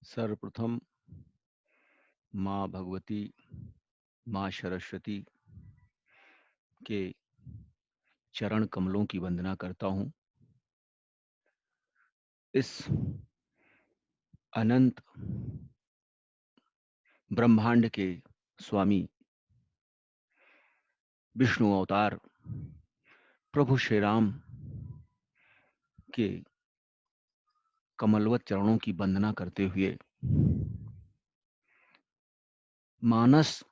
सर्वप्रथम माँ भगवती, माँ सरस्वती के चरण कमलों की वंदना करता हूँ। इस अनंत ब्रह्मांड के स्वामी विष्णु अवतार प्रभु श्री राम के कमलवत चरणों की वंदना करते हुए मानस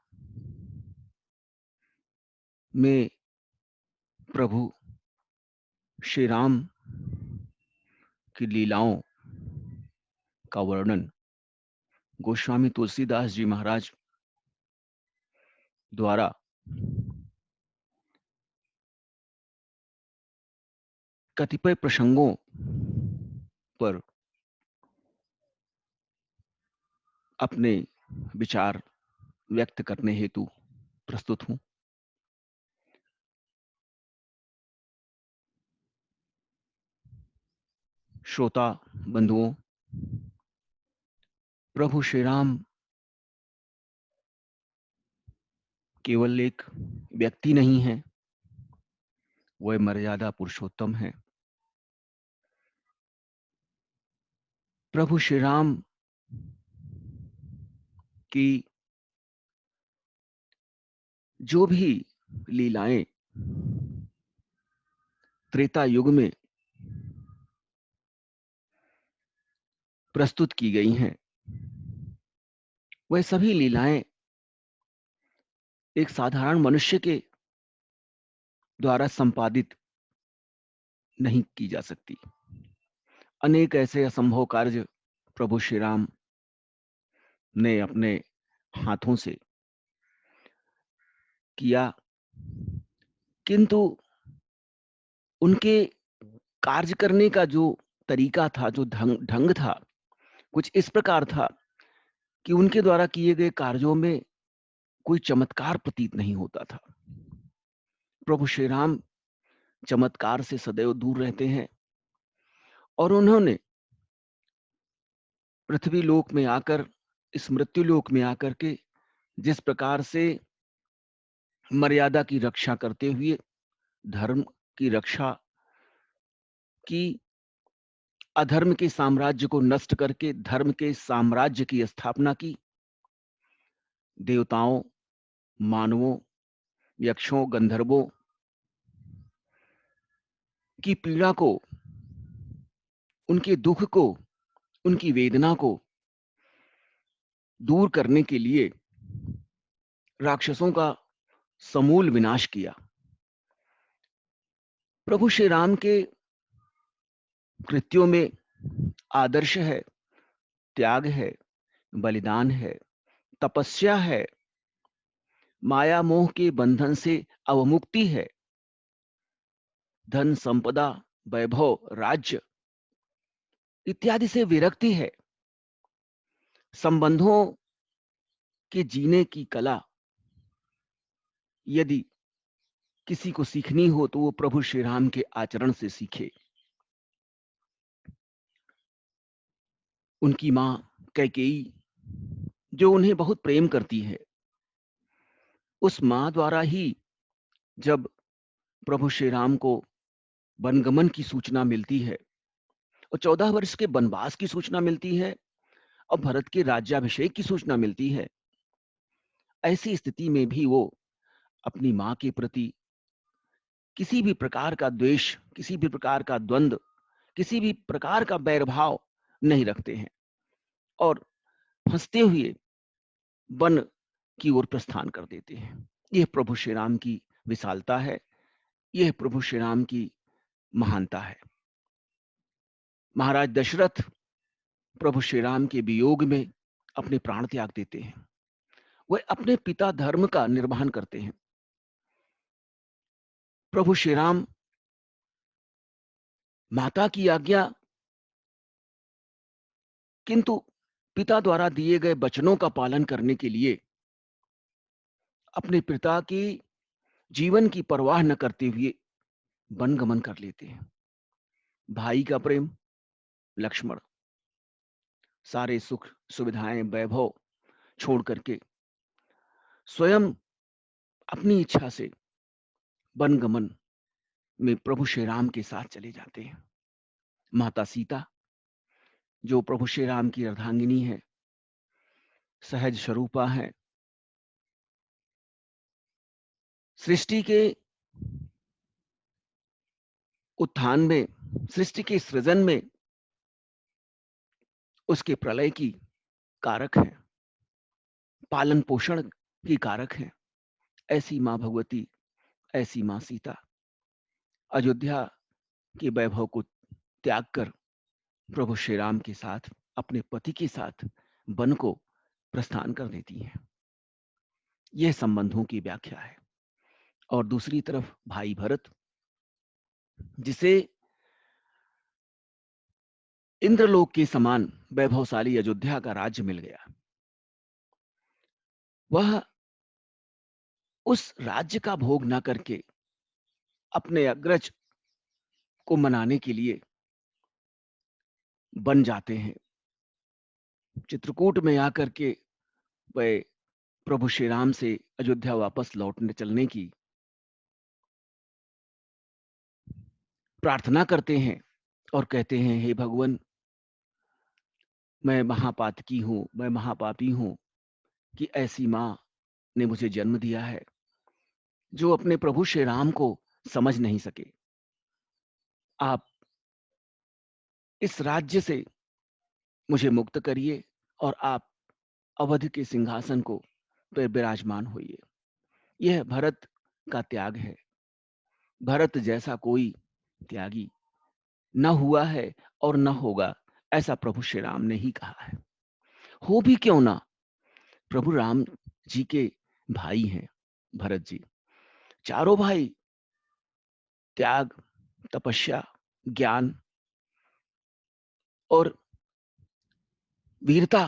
में प्रभु श्री राम की लीलाओं का वर्णन गोस्वामी तुलसीदास जी महाराज द्वारा कतिपय प्रसंगों पर अपने विचार व्यक्त करने हेतु प्रस्तुत हूं। श्रोता बंधुओं, प्रभु श्री राम केवल एक व्यक्ति नहीं है, वह मर्यादा पुरुषोत्तम है। प्रभु श्री राम की जो भी लीलाएं त्रेता युग में प्रस्तुत की गई हैं, वह सभी लीलाएं एक साधारण मनुष्य के द्वारा संपादित नहीं की जा सकती। अनेक ऐसे असंभव कार्य प्रभु श्री राम ने अपने हाथों से किया, किंतु उनके कार्य करने का जो तरीका था, जो ढंग था, कुछ इस प्रकार था कि उनके द्वारा किए गए कार्यों में कोई चमत्कार प्रतीत नहीं होता था। प्रभु श्री राम चमत्कार से सदैव दूर रहते हैं और उन्होंने पृथ्वी लोक में आकर, इस मृत्यु लोक में आकर के जिस प्रकार से मर्यादा की रक्षा करते हुए धर्म की रक्षा की, अधर्म के साम्राज्य को नष्ट करके धर्म के साम्राज्य की स्थापना की, देवताओं, मानवों, यक्षों, गंधर्वों की पीड़ा को, उनके दुख को, उनकी वेदना को दूर करने के लिए राक्षसों का समूल विनाश किया। प्रभु श्री राम के कृत्यों में आदर्श है, त्याग है, बलिदान है, तपस्या है, माया मोह के बंधन से अवमुक्ति है, धन संपदा, वैभव, राज्य इत्यादि से विरक्ति है, संबंधों के जीने की कला यदि किसी को सीखनी हो तो वो प्रभु श्री राम के आचरण से सीखे। उनकी मां कैकेयी, जो उन्हें बहुत प्रेम करती है, उस मां द्वारा ही जब प्रभु श्री राम को वनगमन की सूचना मिलती है और 14 वर्ष के वनवास की सूचना मिलती है और भरत के राज्याभिषेक की सूचना मिलती है, ऐसी स्थिति में भी वो अपनी मां के प्रति किसी भी प्रकार का द्वेष, किसी भी प्रकार का द्वंद्व, किसी भी प्रकार का बैरभाव नहीं रखते हैं और फंसते हुए वन की ओर प्रस्थान कर देते हैं। यह प्रभु श्री राम की विशालता है, यह प्रभु श्री राम की महानता है। महाराज दशरथ प्रभु श्री राम के वियोग में अपने प्राण त्याग देते हैं। वह अपने पिता धर्म का निर्वहन करते हैं। प्रभु श्री राम माता की आज्ञा, किंतु पिता द्वारा दिए गए वचनों का पालन करने के लिए अपने पिता की जीवन की परवाह न करते हुए वनगमन कर लेते हैं। भाई का प्रेम, लक्ष्मण, सारे सुख सुविधाएं वैभव छोड़ करके स्वयं अपनी इच्छा से वनगमन में प्रभु श्री राम के साथ चले जाते हैं। माता सीता जो प्रभु श्री राम की अर्धांगिनी है, सहज स्वरूपा है, सृष्टि के उत्थान में, सृष्टि के सृजन में उसके प्रलय की कारक है, पालन पोषण की कारक है। ऐसी मां भगवती, ऐसी मां सीता अयोध्या के वैभव को त्याग कर प्रभु श्री राम के साथ, अपने पति के साथ वन को प्रस्थान कर देती हैं। यह संबंधों की व्याख्या है। और दूसरी तरफ भाई भरत, जिसे इंद्रलोक के समान वैभवशाली अयोध्या का राज्य मिल गया, वह उस राज्य का भोग न करके अपने अग्रज को मनाने के लिए बन जाते हैं। चित्रकूट में आकर के वह प्रभु श्री राम से अयोध्या वापस लौटने चलने की प्रार्थना करते हैं और कहते हैं, हे भगवान, मैं महापातकी हूं, मैं महापापी हूं कि ऐसी मां ने मुझे जन्म दिया है जो अपने प्रभु श्री राम को समझ नहीं सके। आप इस राज्य से मुझे मुक्त करिए और आप अवध के सिंहासन को पर विराजमान होइए। यह भरत का त्याग है। भरत जैसा कोई त्यागी न हुआ है और न होगा, ऐसा प्रभु श्री राम ने ही कहा है। हो भी क्यों ना, प्रभु राम जी के भाई हैं भरत जी। चारों भाई त्याग, तपस्या, ज्ञान और वीरता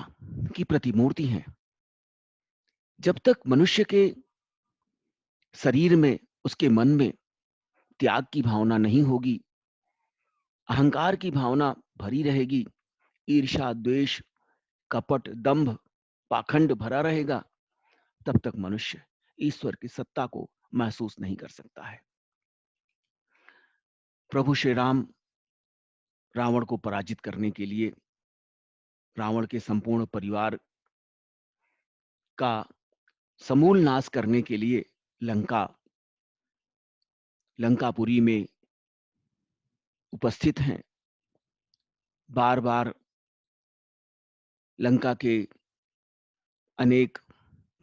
की प्रतिमूर्ति हैं। जब तक मनुष्य के शरीर में, उसके मन में त्याग की भावना नहीं होगी, अहंकार की भावना भरी रहेगी, ईर्ष्या, द्वेष, कपट, दंभ, पाखंड भरा रहेगा, तब तक मनुष्य ईश्वर की सत्ता को महसूस नहीं कर सकता है। प्रभु श्री राम रावण को पराजित करने के लिए, रावण के संपूर्ण परिवार का समूल नाश करने के लिए लंकापुरी में उपस्थित हैं। बार बार लंका के अनेक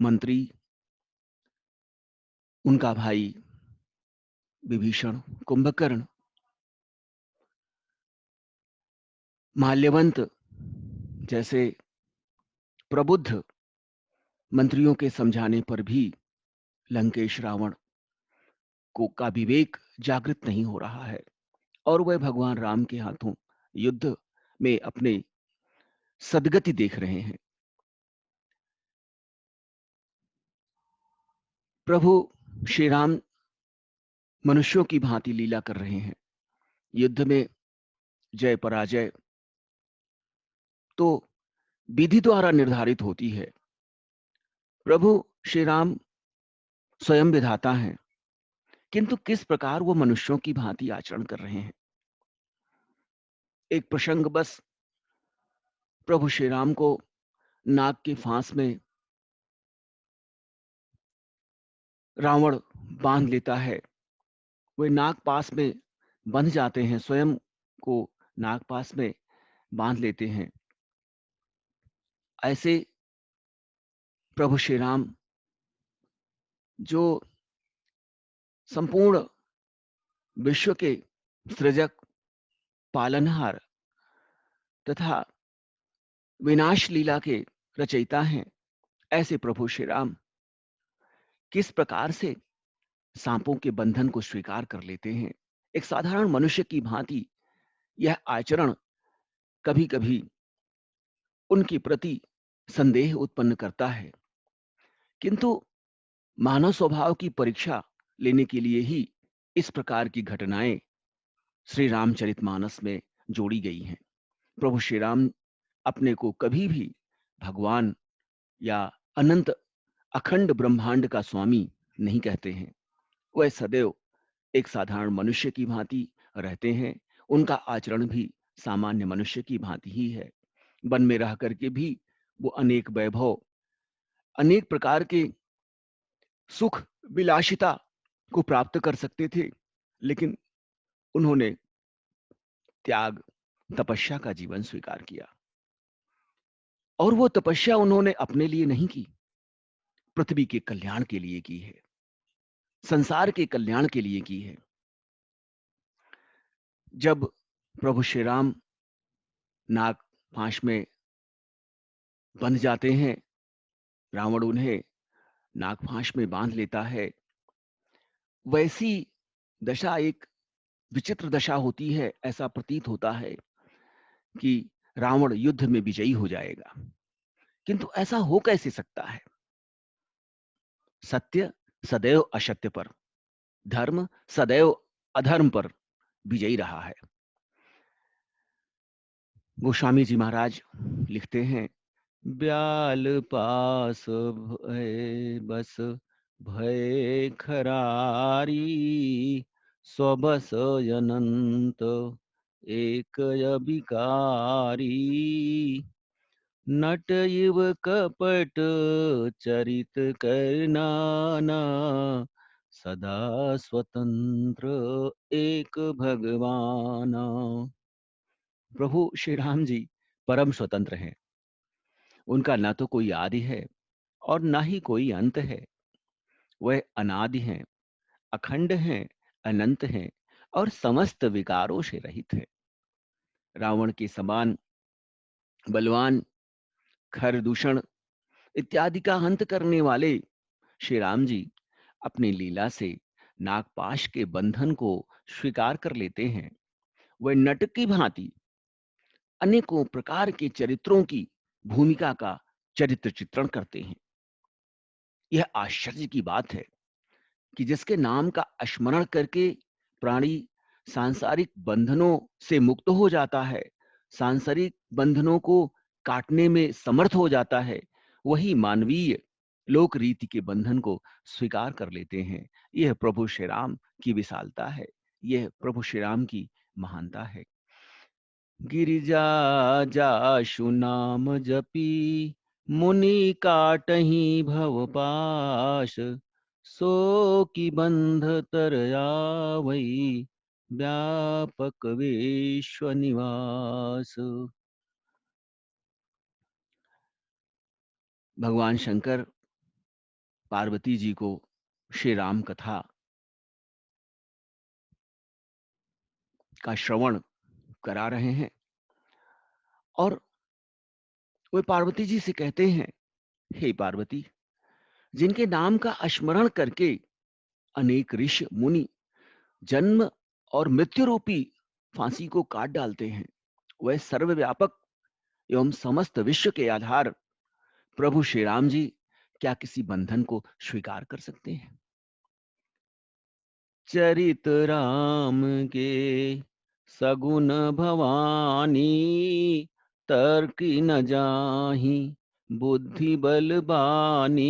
मंत्री, उनका भाई विभीषण, कुंभकर्ण, माल्यवंत जैसे प्रबुद्ध मंत्रियों के समझाने पर भी लंकेश रावण को का विवेक जागृत नहीं हो रहा है और वह भगवान राम के हाथों युद्ध में अपने सदगति देख रहे हैं। प्रभु श्री राम मनुष्यों की भांति लीला कर रहे हैं। युद्ध में जय पराजय तो विधि द्वारा निर्धारित होती है। प्रभु श्री राम स्वयं विधाता हैं, किंतु किस प्रकार वो मनुष्यों की भांति आचरण कर रहे हैं। एक प्रसंग बस प्रभु श्री राम को नाग के फांस में रावण बांध लेता है। वे नाग पास में बंध जाते हैं, स्वयं को नाग पास में बांध लेते हैं। ऐसे प्रभु श्री राम जो संपूर्ण विश्व के सृजक, पालनहार तथा विनाश लीला के रचयिता हैं, ऐसे प्रभु श्री राम किस प्रकार से सांपों के बंधन को स्वीकार कर लेते हैं। एक साधारण मनुष्य की भांति यह आचरण कभी कभी उनके प्रति संदेह उत्पन्न करता है, किंतु मानव स्वभाव की परीक्षा लेने के लिए ही इस प्रकार की घटनाएं श्री रामचरितमानस में जोड़ी गई हैं। प्रभु श्री राम अपने को कभी भी भगवान या अनंत अखंड ब्रह्मांड का स्वामी नहीं कहते हैं। वह सदैव एक साधारण मनुष्य की भांति रहते हैं। उनका आचरण भी सामान्य मनुष्य की भांति ही है। वन में रह करके भी वो अनेक वैभव, अनेक प्रकार के सुख, विलासिता को प्राप्त कर सकते थे, लेकिन उन्होंने त्याग, तपस्या का जीवन स्वीकार किया। और वो तपस्या उन्होंने अपने लिए नहीं की, पृथ्वी के कल्याण के लिए की है, संसार के कल्याण के लिए की है। जब प्रभु श्री राम नाग पाश में बंध जाते हैं, रावण उन्हें नागफांस में बांध लेता है। वैसी दशा एक विचित्र दशा होती है। ऐसा प्रतीत होता है कि रावण युद्ध में विजयी हो जाएगा, किंतु ऐसा हो कैसे सकता है? सत्य सदैव असत्य पर, धर्म सदैव अधर्म पर विजयी रहा है। गोस्वामी जी महाराज लिखते हैं, ब्याल पास भय बस भय खरारी, स्वबस अनंत एक अभिकारी, नट इव कपट चरित करनाना, सदा स्वतंत्र एक भगवाना। प्रभु श्री राम जी परम स्वतंत्र हैं। उनका ना तो कोई आदि है और ना ही कोई अंत है। वह अनादि हैं, अखंड हैं, अनंत हैं और समस्त विकारों से रहित है। रावण के समान बलवान, खर दूषण इत्यादि का अंत करने वाले श्री राम जी अपनी लीला से नागपाश के बंधन को स्वीकार कर लेते हैं। वह नट की भांति अनेकों प्रकार के चरित्रों की भूमिका का चरित्र चित्रण करते हैं। यह आश्चर्य की बात है कि जिसके नाम का स्मरण करके प्राणी सांसारिक बंधनों से मुक्त हो जाता है, सांसारिक बंधनों को काटने में समर्थ हो जाता है, वही मानवीय लोक रीति के बंधन को स्वीकार कर लेते हैं। यह प्रभु श्री राम की विशालता है, यह प्रभु श्री राम की महानता है। गिरिजा जाशु नाम जपी, मुनि काटही भव पाश, सो की बंध तर आवई, व्यापक विश्व निवास। भगवान शंकर पार्वती जी को श्री राम कथा का श्रवण करा रहे हैं और वे पार्वती जी से कहते हैं, हे पार्वती, जिनके नाम का स्मरण करके अनेक ऋषि मुनि जन्म और मृत्यु रूपी फांसी को काट डालते हैं, वह सर्वव्यापक एवं समस्त विश्व के आधार प्रभु श्री राम जी क्या किसी बंधन को स्वीकार कर सकते हैं? चरित राम के सगुन भवानी, तर्क न जाहि बुद्धि बलबानी,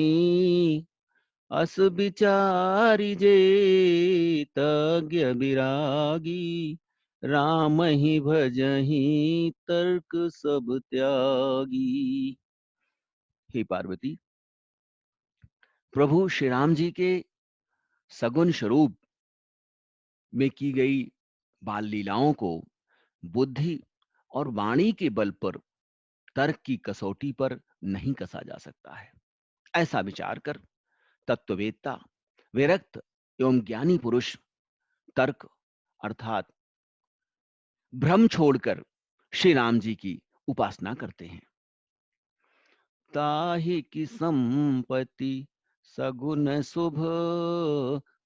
अस विचारि जे तज्ञ विरागी, राम ही भजहि तर्क सब त्यागी। हे पार्वती, प्रभु श्री राम जी के सगुण स्वरूप में की गई बाल लीलाओं को बुद्धि और वाणी के बल पर, तर्क की कसौटी पर नहीं कसा जा सकता है। ऐसा विचार कर तत्ववेत्ता, विरक्त एवं ज्ञानी पुरुष तर्क अर्थात भ्रम छोड़कर श्री राम जी की उपासना करते हैं। ताहि की संपत्ति सगुन शुभ,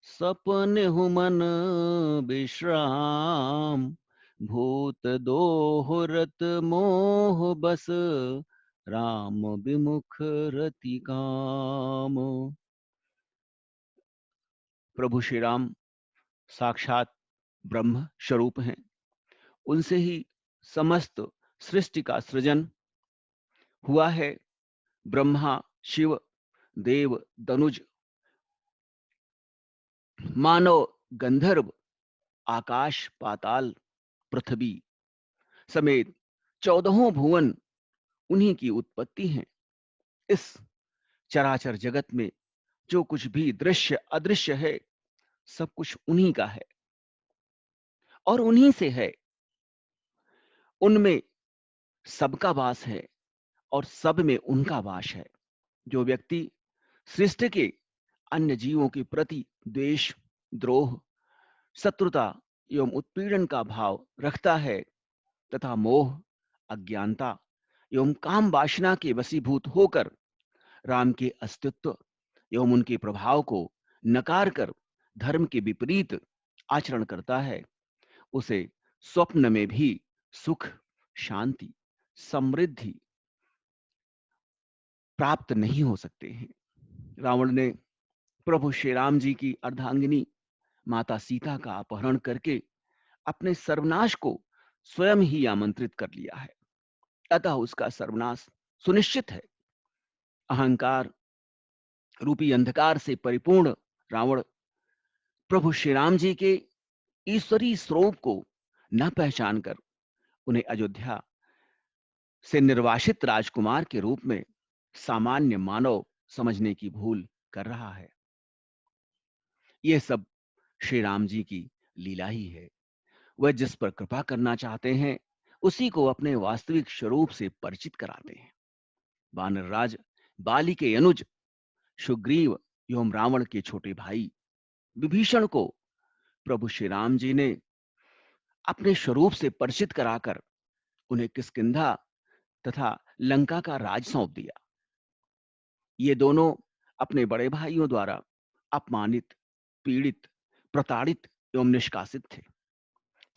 सपन हुमन विश्राम, भूत दोहरत मोह बस, राम विमुख रति काम। प्रभु श्री राम साक्षात ब्रह्म स्वरूप हैं। उनसे ही समस्त सृष्टि का सृजन, हुआ है। ब्रह्मा, शिव, देव, दनुज, मानव, गंधर्व, आकाश, पाताल, पृथ्वी समेत 14 भुवन उन्हीं की उत्पत्ति है। इस चराचर जगत में जो कुछ भी दृश्य अदृश्य है, सब कुछ उन्हीं का है और उन्हीं से है। उनमें सबका वास है और सब में उनका वास है। जो व्यक्ति सृष्टि के अन्य जीवों के प्रति द्वेष, द्रोह, शत्रुता एवं उत्पीड़न का भाव रखता है तथा मोह, अज्ञानता एवं काम वासना के वशीभूत होकर राम के अस्तित्व एवं उनके प्रभाव को नकार कर धर्म के विपरीत आचरण करता है, उसे स्वप्न में भी सुख, शांति, समृद्धि प्राप्त नहीं हो सकते हैं। रावण ने प्रभु श्री राम जी की अर्धांगिनी माता सीता का अपहरण करके अपने सर्वनाश को स्वयं ही आमंत्रित कर लिया है। अतः उसका सर्वनाश सुनिश्चित है। अहंकार रूपी अंधकार से परिपूर्ण रावण प्रभु श्री राम जी के ईश्वरीय स्वरूप को न पहचान कर उन्हें अयोध्या से निर्वासित राजकुमार के रूप में सामान्य मानव समझने की भूल कर रहा है। यह सब श्री राम जी की लीला ही है। वह जिस पर कृपा करना चाहते हैं उसी को अपने वास्तविक स्वरूप से परिचित कराते हैं। वानर राज बाली के अनुज सुग्रीव एवं रावण के छोटे भाई विभीषण को प्रभु श्री राम जी ने अपने स्वरूप से परिचित कराकर उन्हें किष्किंधा तथा लंका का राज सौंप दिया। ये दोनों अपने बड़े भाइयों द्वारा अपमानित, पीड़ित, प्रताड़ित एवं निष्कासित थे,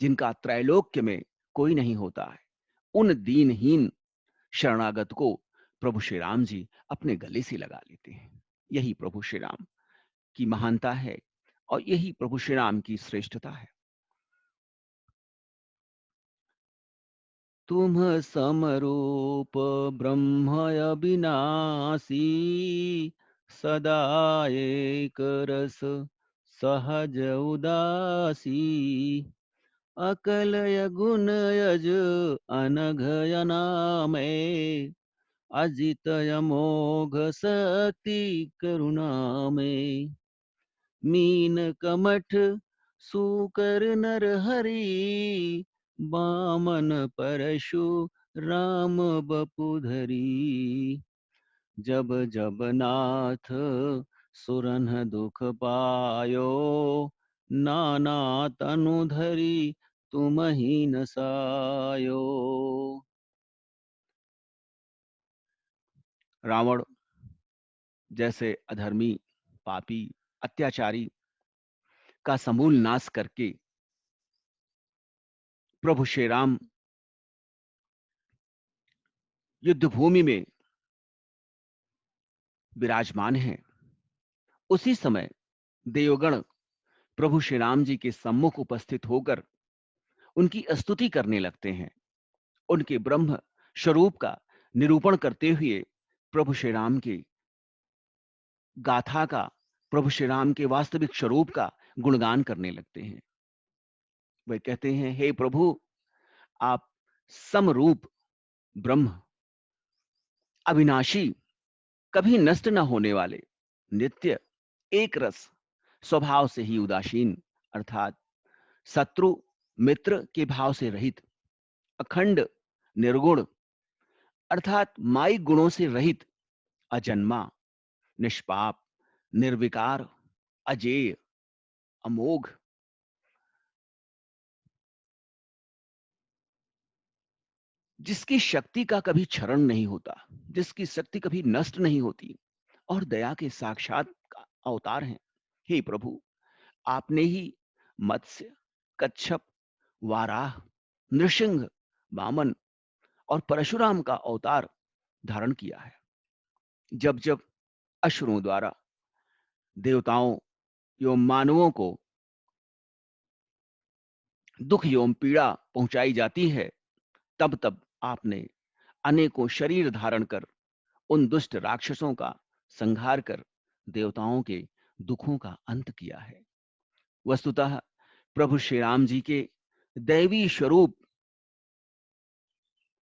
जिनका त्रैलोक्य में कोई नहीं होता है। उन दीनहीन शरणागत को प्रभु श्री राम जी अपने गले से लगा लेते हैं। यही प्रभु श्री राम की महानता है और यही प्रभु श्री राम की श्रेष्ठता है। तुम समरूप ब्रह्म अविनाशी, सदा एक रस सहज उदासी, अकलय गुण यज अनघय नामय, अजितय मोघ सती करुणामय, मीन कमठ सूकर नर हरि, बामन परशु राम बपुधरी, जब जब नाथ सुरन दुख पायो, नाना तनु धरी तुम ही नसायो। रावण जैसे अधर्मी, पापी, अत्याचारी का समूल नाश करके प्रभु श्री राम युद्ध भूमि में विराजमान हैं। उसी समय देवगण प्रभु श्री राम जी के सम्मुख उपस्थित होकर उनकी स्तुति करने लगते हैं। उनके ब्रह्म स्वरूप का निरूपण करते हुए प्रभु श्री राम की गाथा का, प्रभु श्री राम के वास्तविक स्वरूप का गुणगान करने लगते हैं। वे कहते हैं, हे प्रभु, आप समरूप ब्रह्म, अविनाशी, कभी नष्ट न होने वाले, नित्य, एक रस, स्वभाव से ही उदासीन अर्थात शत्रु मित्र के भाव से रहित, अखंड, निर्गुण अर्थात माई गुणों से रहित, अजन्मा, निष्पाप, निर्विकार, अजेय, अमोघ, जिसकी शक्ति का कभी क्षरण नहीं होता, जिसकी शक्ति कभी नष्ट नहीं होती और दया के साक्षात अवतार हैं। हे प्रभु, आपने ही मत्स्य, कच्छप, वाराह, नृसिंह, वामन और परशुराम का अवतार धारण किया है। जब जब असुरों द्वारा देवताओं एवं मानवों को दुख एवं पीड़ा पहुंचाई जाती है, तब तब आपने अनेकों शरीर धारण कर उन दुष्ट राक्षसों का संहार कर देवताओं के दुखों का अंत किया है। वस्तुतः प्रभु श्री राम जी के दैवी स्वरूप,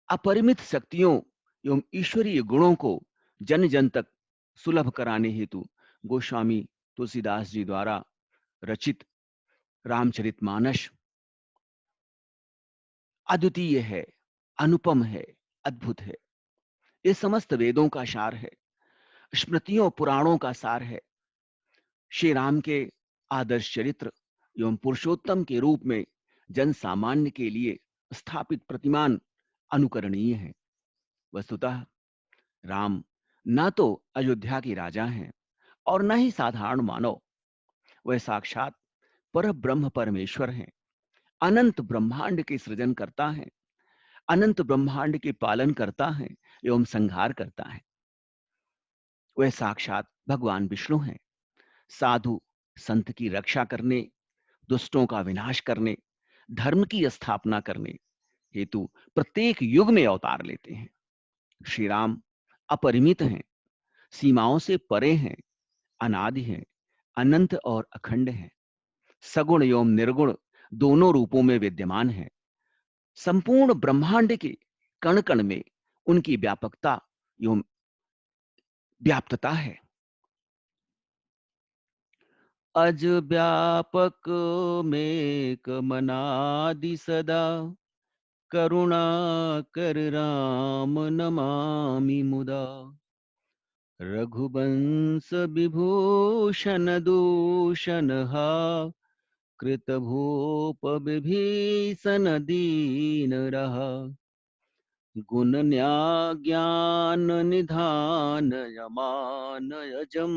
अपरिमित शक्तियों एवं ईश्वरीय गुणों को जन जन तक सुलभ कराने हेतु गोस्वामी तुलसीदास जी द्वारा रचित रामचरितमानस अद्वितीय है, अनुपम है, अद्भुत है। ये समस्त वेदों का सार है, स्मृतियों पुराणों का सार है। श्री राम के आदर्श चरित्र एवं पुरुषोत्तम के रूप में जन सामान्य के लिए स्थापित प्रतिमान अनुकरणीय है। वस्तुतः राम न तो अयोध्या के राजा हैं और न ही साधारण मानव, वह साक्षात पर ब्रह्म परमेश्वर हैं। अनंत ब्रह्मांड के सृजन करता है, अनंत ब्रह्मांड के पालन करता है एवं संहार करता है। वह साक्षात भगवान विष्णु हैं। साधु संत की रक्षा करने, दुष्टों का विनाश करने, धर्म की स्थापना करने हेतु प्रत्येक युग में अवतार लेते हैं। श्री राम अपरिमित हैं, सीमाओं से परे हैं, अनादि हैं, अनंत और अखंड हैं, सगुण एवं निर्गुण दोनों रूपों में विद्यमान हैं। संपूर्ण ब्रह्मांड के कण कण में उनकी व्यापकता एवं व्याप्तता है। अज व्यापक में कमनादि सदा, करुणा कर राम नमामि मुदा। रघुवंश विभूषण दूषण हा, कृत भूप विभीषण दीन रहा। गुण ज्ञान निधान यमान यजम,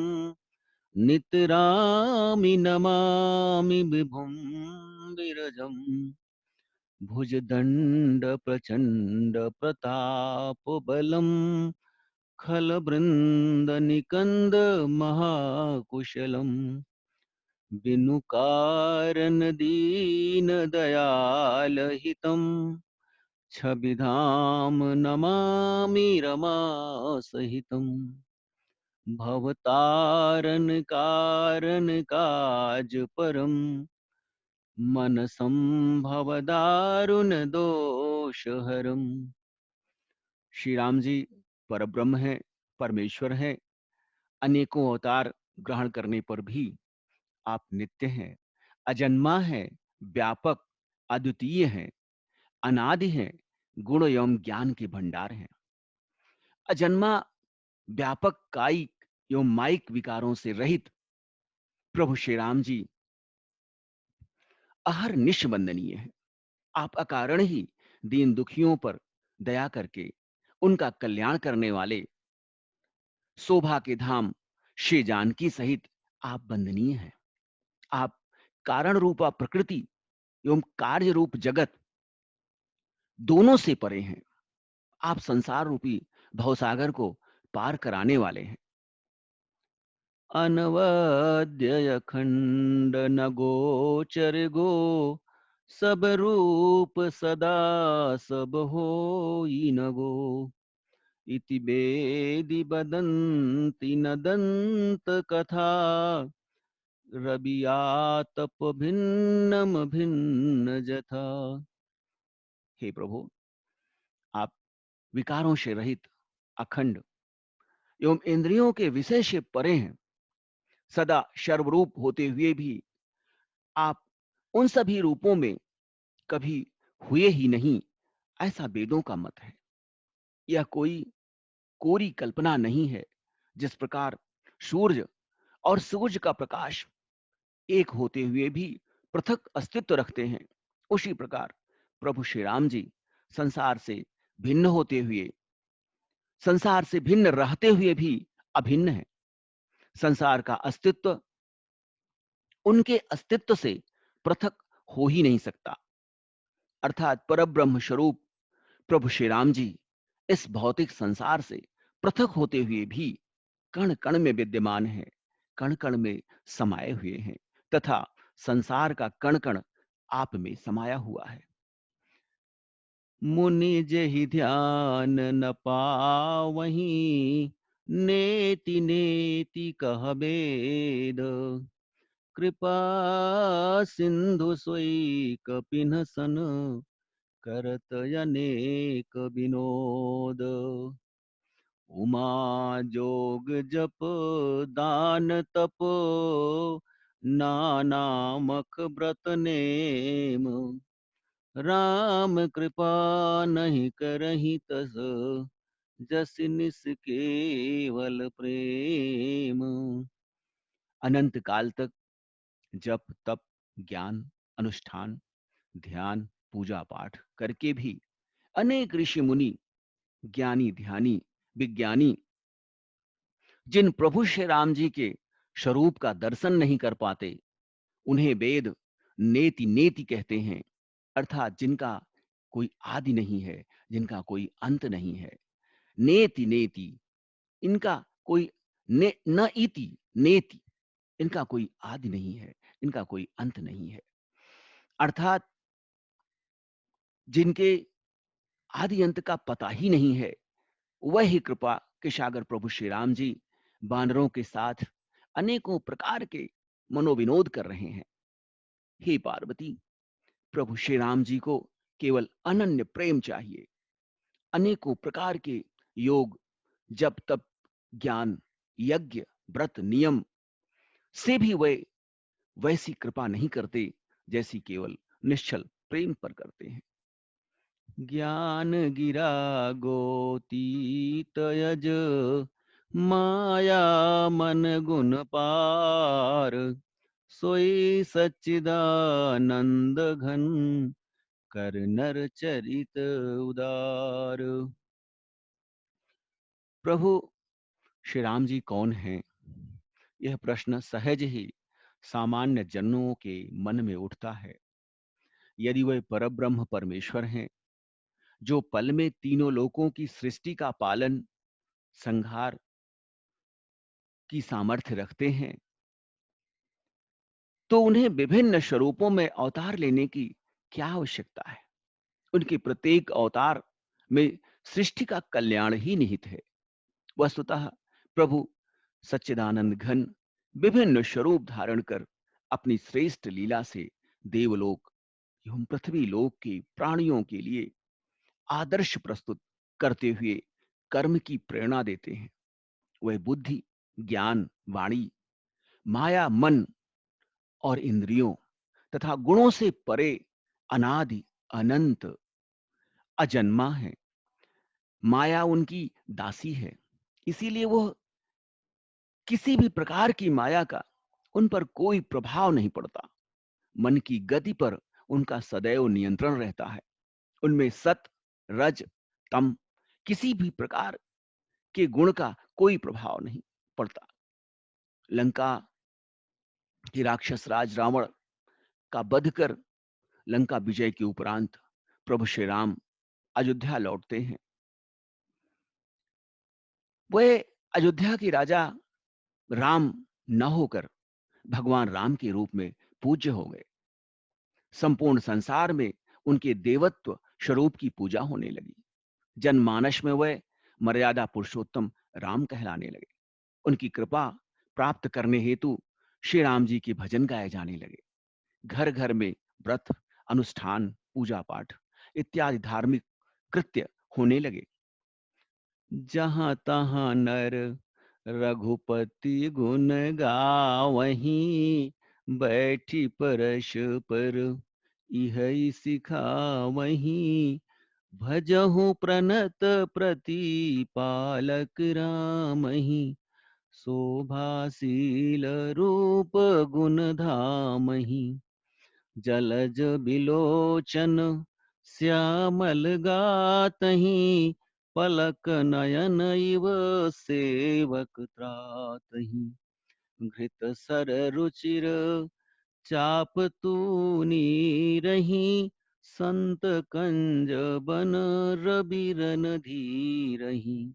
नितरामि नमामि विभुम विरजम। भुजदंड प्रचंड प्रताप बलम, खल वृंद निकंद महाकुशलम। बिनु कारण दीन दयाल हितम, छविधाम नमामि रमासहितम। भवतारण कारण काज परम, मन संभव दारुण दोष हरम। श्री राम जी परब्रह्म है, परमेश्वर है। अनेकों अवतार ग्रहण करने पर भी आप नित्य हैं, अजन्मा है, व्यापक, अद्वितीय है, अनादि है, गुण एवं ज्ञान के भंडार हैं। अजन्मा, व्यापक, कायिक एवं माइक विकारों से रहित प्रभु श्री राम जी अहरनिश वंदनीय है। आप अकारण ही दीन दुखियों पर दया करके उनका कल्याण करने वाले शोभा के धाम श्री जानकी सहित आप वंदनीय हैं। आप कारण रूपा प्रकृति एवं कार्य रूप जगत दोनों से परे हैं। आप संसार रूपी भवसागर को पार कराने वाले हैं। अनवद्य अखंड न गोचर गो, सब रूप सदा सब होई न गो। इति वेदि बदंति न दंत कथा, रबियातप भिन्नम भिन्न जथा। हे प्रभु, आप विकारों से रहित, अखंड एवं इंद्रियों के विषय से परे हैं। सदा सर्वरूप होते हुए भी आप उन सभी रूपों में कभी हुए ही नहीं, ऐसा वेदों का मत है। यह कोई कोरी कल्पना नहीं है। जिस प्रकार सूर्य और सूर्य का प्रकाश एक होते हुए भी पृथक अस्तित्व रखते हैं, उसी प्रकार प्रभु श्री राम जी संसार से भिन्न होते हुए, संसार से भिन्न रहते हुए भी अभिन्न है। संसार का अस्तित्व उनके अस्तित्व से पृथक हो ही नहीं सकता। अर्थात परब्रह्म स्वरूप प्रभु श्री राम जी इस भौतिक संसार से पृथक होते हुए भी कण कण में विद्यमान है, कण कण में समाये हुए हैं, तथा संसार का कण कण आप में समाया हुआ है। मुनि जेहि ध्यान न पावहीं, नेति नेति कह बेद। कृपा सिंधु सोई कपिन सन, करत अनेक विनोद। उमा जोग जप दान तप, नाना मख व्रत नेम। राम कृपा नहीं करहि तस, जस निस केवल प्रेम। अनंत काल तक जप तप ज्ञान अनुष्ठान ध्यान पूजा पाठ करके भी अनेक ऋषि मुनि ज्ञानी ध्यानी विज्ञानी जिन प्रभु श्री राम जी के स्वरूप का दर्शन नहीं कर पाते, उन्हें वेद नेति नेति कहते हैं, अर्थात जिनका कोई आदि नहीं है, जिनका कोई अंत नहीं है। नेति नेति, इनका कोई न इति नेति, इनका कोई आदि नहीं है, इनका कोई अंत नहीं है। अर्थात जिनके आदि अंत का पता ही नहीं है, वही कृपा के सागर प्रभु श्री राम जी बानरों के साथ अनेकों प्रकार के मनोविनोद कर रहे हैं। हे पार्वती, प्रभु श्री राम जी को केवल अनन्य प्रेम चाहिए। अनेकों प्रकार के योग जप तप ज्ञान यज्ञ व्रत नियम से भी वे वैसी कृपा नहीं करते जैसी केवल निश्चल प्रेम पर करते हैं। ज्ञान गिरा गोतीतयज, माया मन गुण पार। सोई सच्चिदानंद घन, कर नर चरित उदार। प्रभु श्री राम जी कौन हैं? यह प्रश्न सहज ही सामान्य जनों के मन में उठता है। यदि वह परब्रह्म परमेश्वर हैं, जो पल में तीनों लोकों की सृष्टि का पालन संहार की सामर्थ्य रखते हैं, तो उन्हें विभिन्न स्वरूपों में अवतार लेने की क्या आवश्यकता है? उनके प्रत्येक अवतार में सृष्टि का कल्याण ही निहित है। वस्तुतः प्रभु सच्चिदानंद घन विभिन्न स्वरूप धारण कर अपनी श्रेष्ठ लीला से देवलोक एवं पृथ्वी लोक के प्राणियों के लिए आदर्श प्रस्तुत करते हुए कर्म की प्रेरणा देते हैं। वह बुद्धि ज्ञान वाणी माया मन और इंद्रियों तथा गुणों से परे अनादि अनंत अजन्मा है। माया उनकी दासी है, इसीलिए वह किसी भी प्रकार की माया का उन पर कोई प्रभाव नहीं पड़ता। मन की गति पर उनका सदैव नियंत्रण रहता है। उनमें सत रज तम किसी भी प्रकार के गुण का कोई प्रभाव नहीं पड़ता। लंका के राक्षस राज रावण का वध कर लंका विजय के उपरांत प्रभु श्री राम अयोध्या लौटते हैं। वह अयोध्या के राजा राम न होकर भगवान राम के रूप में पूज्य हो गए। संपूर्ण संसार में उनके देवत्व स्वरूप की पूजा होने लगी। जनमानस में वह मर्यादा पुरुषोत्तम राम कहलाने लगे। उनकी कृपा प्राप्त करने हेतु श्री राम जी के भजन गाए जाने लगे। घर घर में व्रत अनुष्ठान पूजा पाठ इत्यादि धार्मिक कृत्य होने लगे। जहां तहां नर रघुपति गुण गावहीं, बैठी परश पर इहै सिखावहीं। भजहु प्रणत प्रतिपालक रामहि, शोभाशील रूप गुण धामहि। जलज बिलोचन श्यामल गातहि, पलक नयन इव सेवक त्रातहि। घृत सर रुचिर चाप तूनी रही, संत कंज बन रबिरन धीरहि।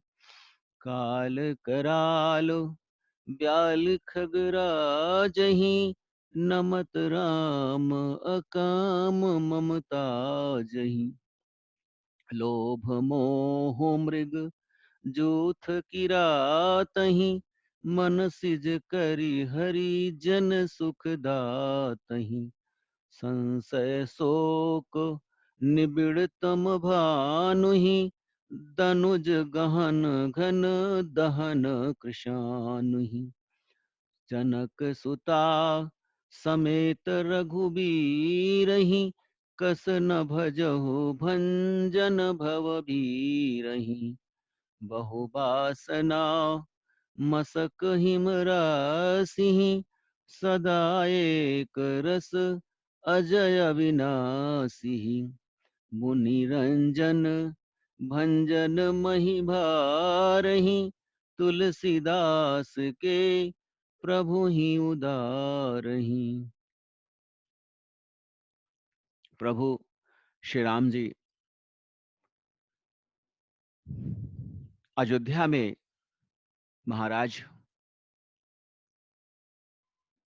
काल कराल ब्याल खगराजहि, नमत राम अकाम ममता जहि। लोभ मोह मृग जूथ किरातहि, मन सिज करि हरि जन सुख दातहि। संशय शोक निबिड़ तम भानुहि, दनुज गहन घन दहन कृशानुहि। जनक सुता समेत रघुबीरहि, कस न भजहु भंजन भव बीरहि। बहुबासना मसक हिम रासिहि, सदा एक रस अजय अविनाशिहि। मुनि रंजन भंजन महि भारहि, तुलसीदास के प्रभु ही उदारहि। प्रभु श्री राम जी अयोध्या में महाराज,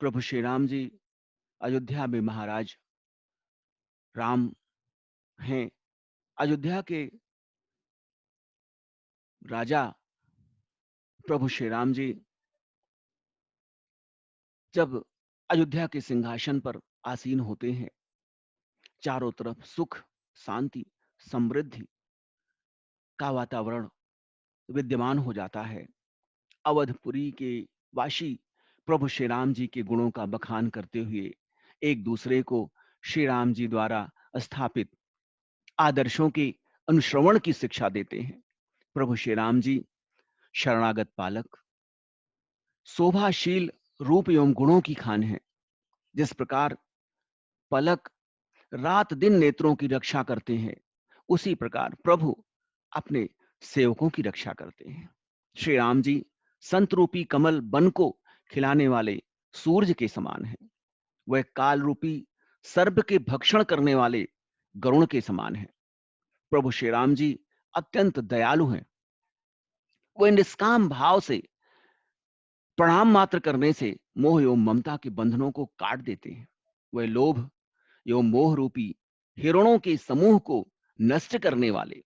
प्रभु श्री राम जी अयोध्या में महाराज राम हैं। अयोध्या के राजा प्रभु श्री राम जी जब अयोध्या के सिंहासन पर आसीन होते हैं, चारों तरफ सुख, शांति, समृद्धि का वातावरण विद्यमान हो जाता है। अवधपुरी के वासी प्रभु श्री राम जी के गुणों का बखान करते हुए एक दूसरे को श्री राम जी द्वारा स्थापित आदर्शों के अनुश्रवण की शिक्षा देते हैं। प्रभु श्री राम जी शरणागत पालक, शोभाशील रूप एवं गुणों की खान है। जिस प्रकार पलक रात दिन नेत्रों की रक्षा करते हैं, उसी प्रकार प्रभु अपने सेवकों की रक्षा करते हैं। श्री राम जी संत रूपी कमल वन को खिलाने वाले सूरज के समान हैं। वह काल रूपी सर्प के भक्षण करने वाले गरुण के समान है। प्रभु श्री राम जी अत्यंत दयालु हैं। वह निष्काम भाव से प्रणाम मात्र करने से मोह एवं ममता के बंधनों को काट देते हैं। वह लोभ एवं मोह रूपी हिरणों के समूह को नष्ट करने वाले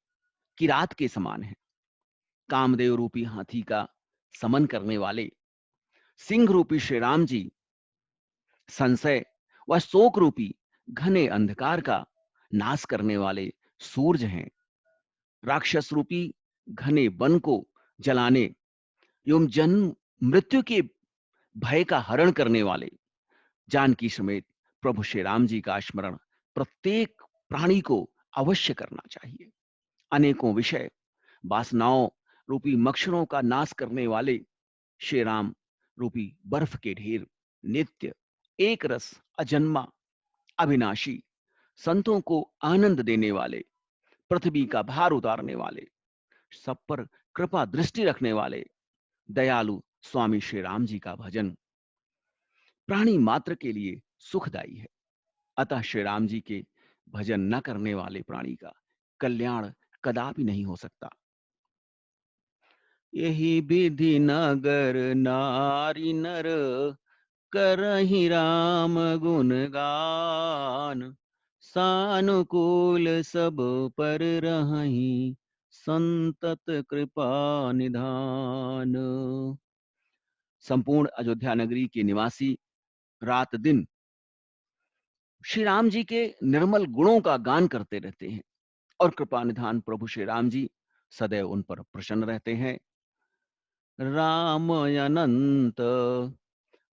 किरात के समान है। कामदेव रूपी हाथी का समन करने वाले सिंह रूपी श्री राम जी संशय व शोक रूपी घने अंधकार का नाश करने वाले सूरज हैं। राक्षस रूपी घने वन को जलाने एवं जन्म मृत्यु के भय का हरण करने वाले जानकी समेत प्रभु श्री राम जी का स्मरण प्रत्येक प्राणी को अवश्य करना चाहिए। अनेकों विषय वासनाओं रूपी मक्षरों का नाश करने वाले श्री राम रूपी बर्फ के ढेर, नित्य एक रस अजन्मा अविनाशी, संतों को आनंद देने वाले, पृथ्वी का भार उतारने वाले, सब पर कृपा दृष्टि रखने वाले दयालु स्वामी श्री राम जी का भजन प्राणी मात्र के लिए सुखदायी है। अतः श्री राम जी के भजन न करने वाले प्राणी का कल्याण कदापि नहीं हो सकता। यही विधि नगर नारी नर, करहि राम गुण गान। सानुकूल सब पर रहहि, संतत कृपा निधान। संपूर्ण अयोध्या नगरी के निवासी रात दिन श्री राम जी के निर्मल गुणों का गान करते रहते हैं और कृपा निधान प्रभु श्री राम जी सदैव उन पर प्रसन्न रहते हैं। राम अनंत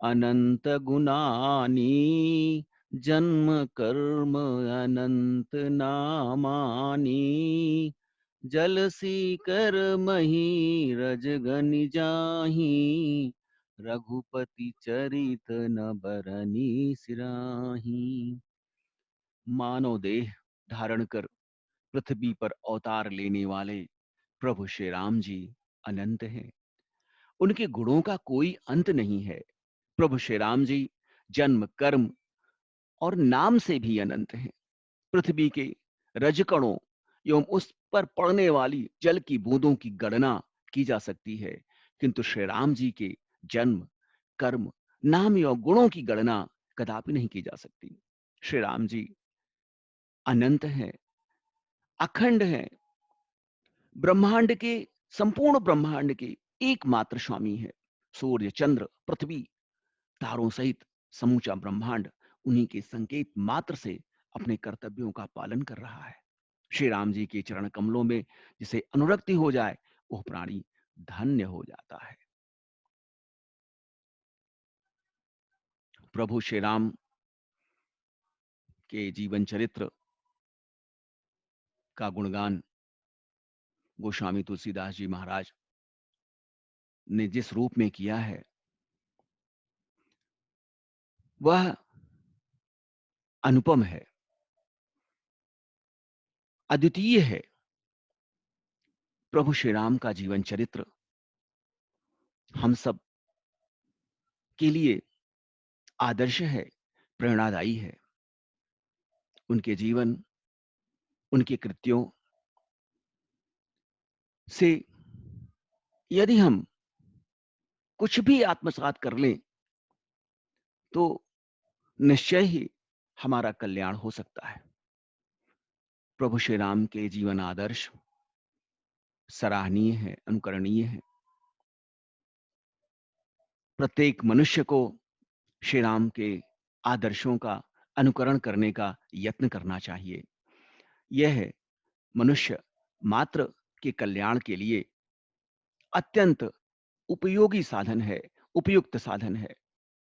अनंत गुणानी, जन्म कर्म अनंत नामानी। जलसी कर मही रज गनि जाही, रघुपति चरित न बरनी सिराही। मानव देह धारण कर पृथ्वी पर अवतार लेने वाले प्रभु श्री राम जी अनंत हैं। उनके गुणों का कोई अंत नहीं है। प्रभु श्री राम जी जन्म कर्म और नाम से भी अनंत हैं। पृथ्वी के रजकणों एवं उस पर पड़ने वाली जल की बूंदों की गणना की जा सकती है, किंतु श्री राम जी के जन्म कर्म नाम एवं गुणों की गणना कदापि नहीं की जा सकती। श्री राम जी अनंत हैं, अखंड हैं, ब्रह्मांड के, संपूर्ण ब्रह्मांड के एकमात्र स्वामी है। सूर्य, चंद्र, पृथ्वी, तारों सहित समूचा ब्रह्मांड उन्हीं के संकेत मात्र से अपने कर्तव्यों का पालन कर रहा है। श्री राम जी के चरण कमलों में जिसे अनुरक्ति हो जाए, वह प्राणी धन्य हो जाता है। प्रभु श्री राम के जीवन चरित्र का गुणगान गोस्वामी तुलसीदास जी महाराज ने जिस रूप में किया है, वह अनुपम है, अद्वितीय है। प्रभु श्री राम का जीवन चरित्र हम सब के लिए आदर्श है, प्रेरणादायी है। उनके जीवन, उनके कृत्यों से यदि हम कुछ भी आत्मसात कर लें, तो निश्चय ही हमारा कल्याण हो सकता है। प्रभु श्री राम के जीवन आदर्श सराहनीय है, अनुकरणीय है। प्रत्येक मनुष्य को श्री राम के आदर्शों का अनुकरण करने का यत्न करना चाहिए। यह मनुष्य मात्र के कल्याण के लिए अत्यंत उपयोगी साधन है, उपयुक्त साधन है।